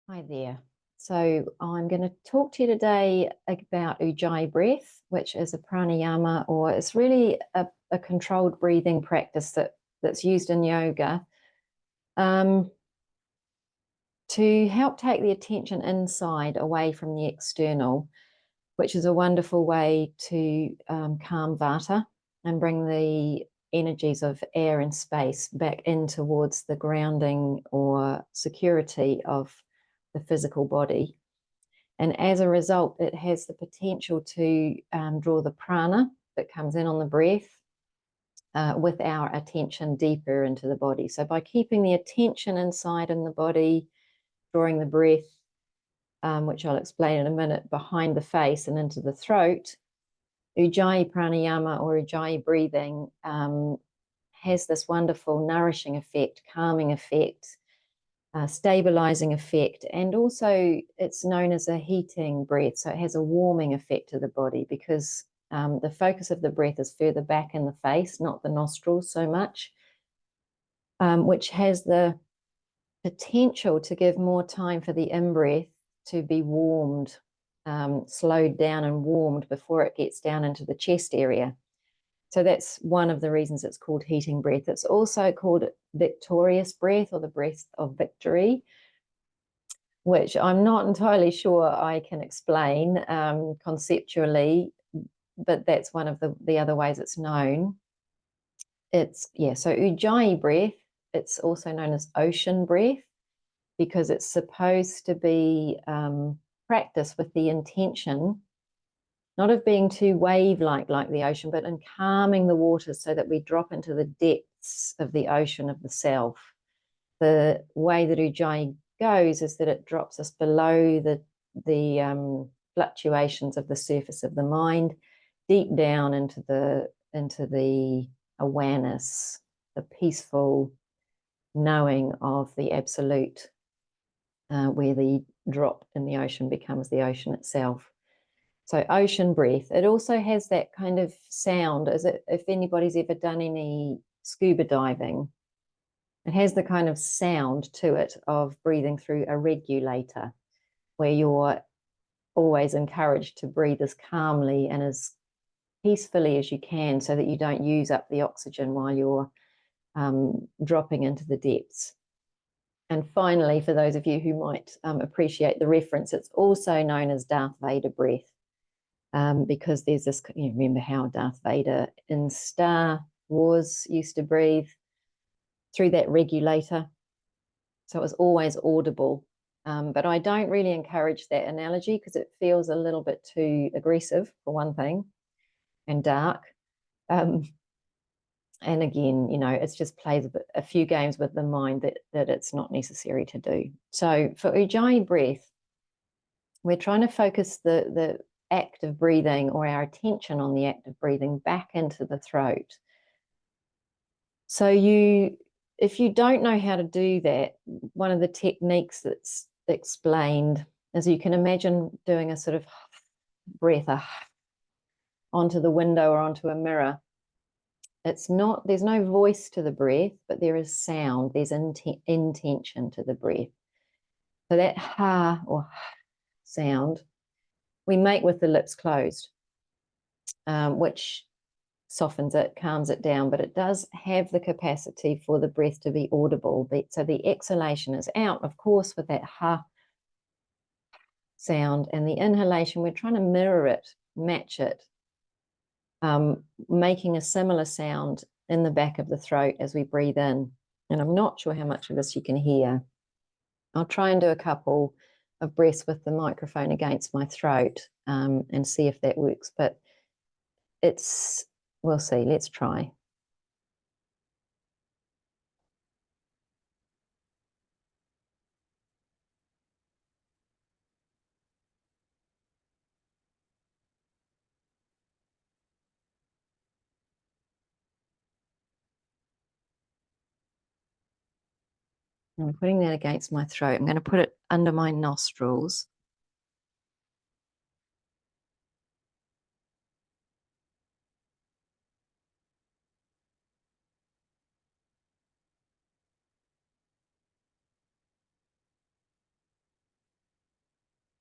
Hi there. So I'm going to talk to you today about Ujjayi Breath, which is a pranayama, or it's really a controlled breathing practice that's used in yoga um, to help take the attention inside away from the external, which is a wonderful way to calm vata and bring the energies of air and space back in towards the grounding or security of the physical body. And as a result, it has the potential to draw the prana that comes in on the breath with our attention deeper into the body. So by keeping the attention inside in the body, drawing the breath, which I'll explain in a minute, behind the face and into the throat, Ujjayi pranayama or Ujjayi breathing has this wonderful nourishing effect, calming effect, stabilizing effect, and also it's known as a heating breath. So it has a warming effect to the body because the focus of the breath is further back in the face, not the nostrils so much, which has the potential to give more time for the in-breath to be warmed, slowed down and warmed before it gets down into the chest area. So that's one of the reasons it's called heating breath. It's also called victorious breath or the breath of victory, which I'm not entirely sure I can explain conceptually, but that's one of the other ways it's known. So Ujjayi breath, it's also known as ocean breath because it's supposed to be practiced with the intention not of being too wave-like like the ocean, but in calming the waters so that we drop into the depths of the ocean of the self. The way that Ujjayi goes is that it drops us below the fluctuations of the surface of the mind, deep down into the awareness, the peaceful knowing of the absolute, where the drop in the ocean becomes the ocean itself. So ocean breath. It also has that kind of sound, as if anybody's ever done any scuba diving, it has the kind of sound to it of breathing through a regulator, where you're always encouraged to breathe as calmly and as peacefully as you can so that you don't use up the oxygen while you're dropping into the depths. And finally, for those of you who might appreciate the reference, it's also known as Darth Vader breath. Because there's this, remember how Darth Vader in Star Wars used to breathe through that regulator. So it was always audible. But I don't really encourage that analogy because it feels a little bit too aggressive, for one thing, and dark. And again, it's just plays a few games with the mind that it's not necessary to do. So for Ujjayi breath, we're trying to focus the act of breathing, or our attention on the act of breathing, back into the throat. So if you don't know how to do that, one of the techniques that's explained is you can imagine doing a sort of breath onto the window or onto a mirror. There's no voice to the breath, but there is sound, there's intention to the breath. So that ha or sound we make with the lips closed, which softens it, calms it down, but it does have the capacity for the breath to be audible. So the exhalation is out, of course, with that ha sound, and the inhalation, we're trying to mirror it, match it, making a similar sound in the back of the throat as we breathe in. And I'm not sure how much of this you can hear. I'll try and do a couple of breaths with the microphone against my throat and see if that works, but we'll see. Let's try. I'm putting that against my throat. I'm going to put it under my nostrils.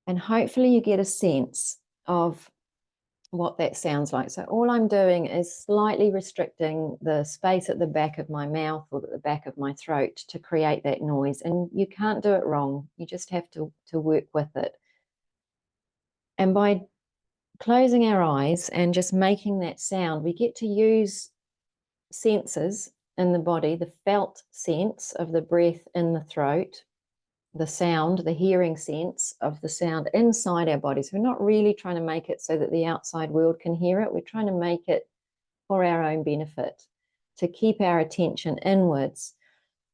And hopefully you get a sense of what that sounds like. So all I'm doing is slightly restricting the space at the back of my mouth or at the back of my throat to create that noise. And you can't do it wrong. You just have to work with it. And by closing our eyes and just making that sound, we get to use senses in the body, the felt sense of the breath in the throat, the sound, the hearing sense of the sound inside our bodies. We're not really trying to make it so that the outside world can hear it. We're trying to make it for our own benefit, to keep our attention inwards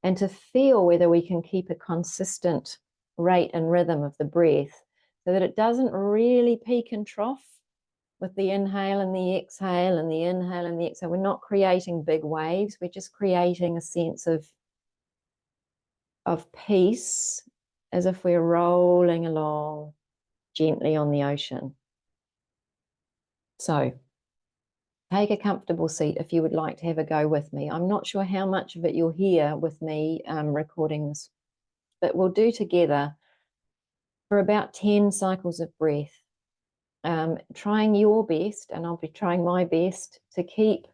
and to feel whether we can keep a consistent rate and rhythm of the breath so that it doesn't really peak and trough with the inhale and the exhale and the inhale and the exhale. We're not creating big waves. We're just creating a sense of peace, as if we're rolling along gently on the ocean. So take a comfortable seat if you would like to have a go with me. I'm not sure how much of it you'll hear with me recording this, but we'll do together for about 10 cycles of breath, trying your best, and I'll be trying my best to keep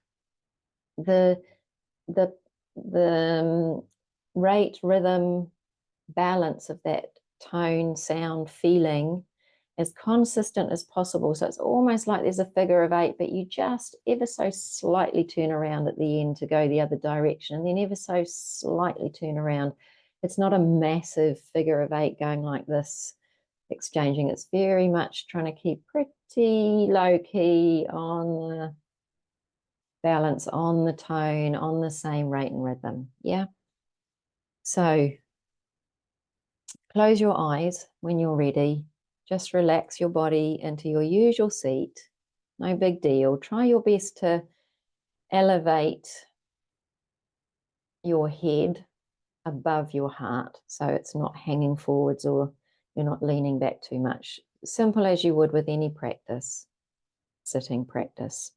the rate, rhythm, balance of that tone, sound, feeling as consistent as possible. So it's almost like there's a figure of 8, but you just ever so slightly turn around at the end to go the other direction, and then ever so slightly turn around. It's not a massive figure of 8 going like this, exchanging. It's very much trying to keep pretty low key on the balance, on the tone, on the same rate and rhythm. Yeah. So close your eyes when you're ready. Just relax your body into your usual seat. No big deal. Try your best to elevate your head above your heart so it's not hanging forwards or you're not leaning back too much. Simple as you would with any practice, sitting practice.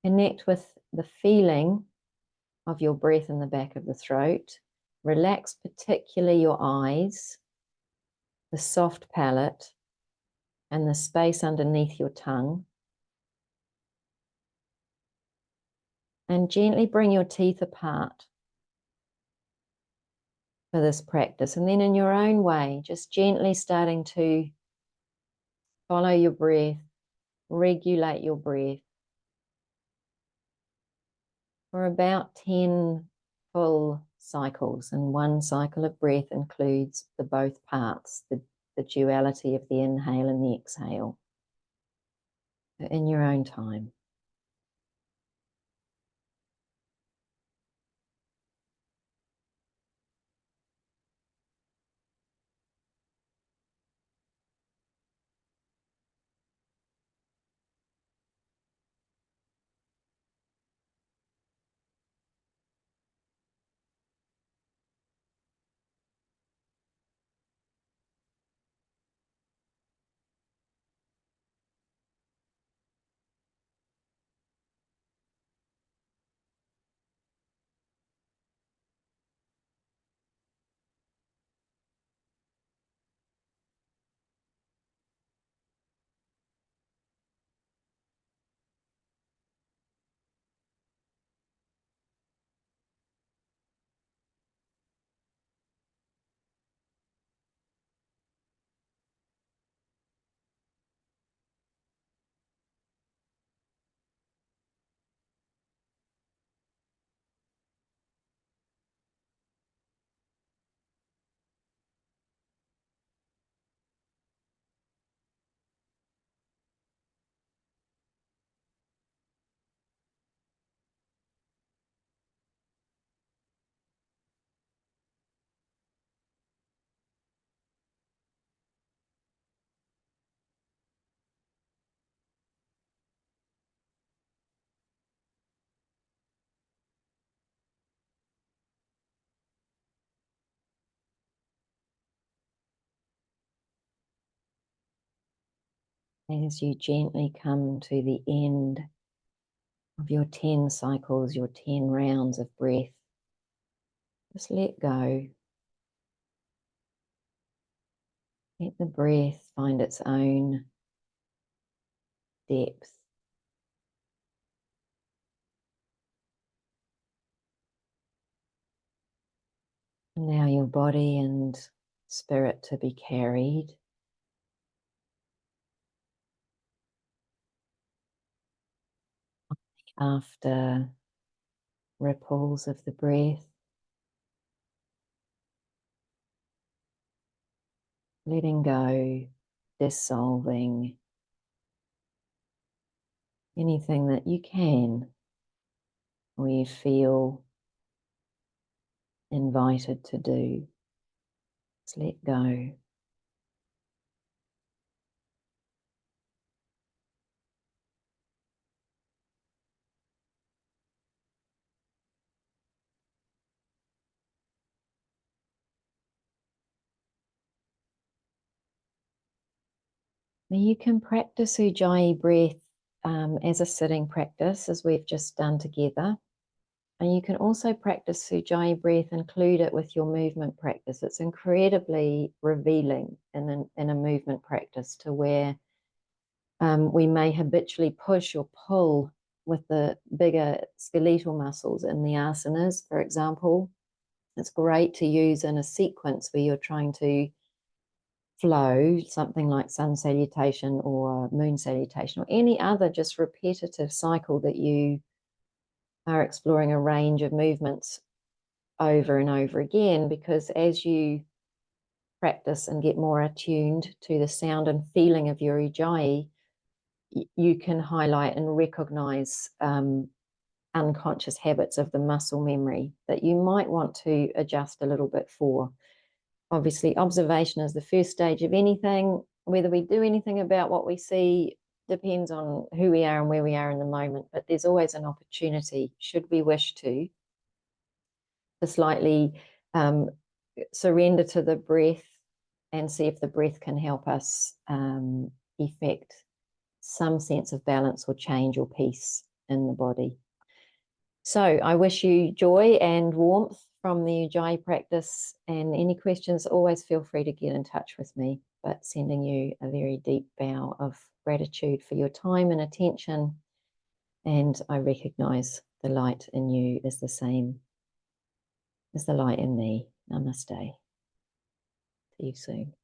Connect with the feeling of your breath in the back of the throat. Relax particularly your eyes, the soft palate, and the space underneath your tongue. And gently bring your teeth apart for this practice. And then in your own way, just gently starting to follow your breath, regulate your breath for about 10 full cycles. And one cycle of breath includes the both parts, the duality of the inhale and the exhale, in your own time. As you gently come to the end of your 10 cycles, your 10 rounds of breath, just let go. Let the breath find its own depth. Allow your body and spirit to be carried. After ripples of the breath, letting go, dissolving anything that you can or you feel invited to do. Just let go. Now you can practice Ujjayi breath as a sitting practice, as we've just done together. And you can also practice Ujjayi breath, include it with your movement practice. It's incredibly revealing in a movement practice, to where we may habitually push or pull with the bigger skeletal muscles in the asanas, for example. It's great to use in a sequence where you're trying to flow, something like sun salutation or moon salutation, or any other just repetitive cycle that you are exploring a range of movements over and over again, because as you practice and get more attuned to the sound and feeling of your Ujjayi, you can highlight and recognize unconscious habits of the muscle memory that you might want to adjust a little bit for. Obviously, observation is the first stage of anything. Whether we do anything about what we see depends on who we are and where we are in the moment, but there's always an opportunity, should we wish to slightly surrender to the breath and see if the breath can help us effect some sense of balance or change or peace in the body. So I wish you joy and warmth from the Ujjayi practice, and any questions, always feel free to get in touch with me, but sending you a very deep bow of gratitude for your time and attention. And I recognize the light in you is the same as the light in me. Namaste. See you soon.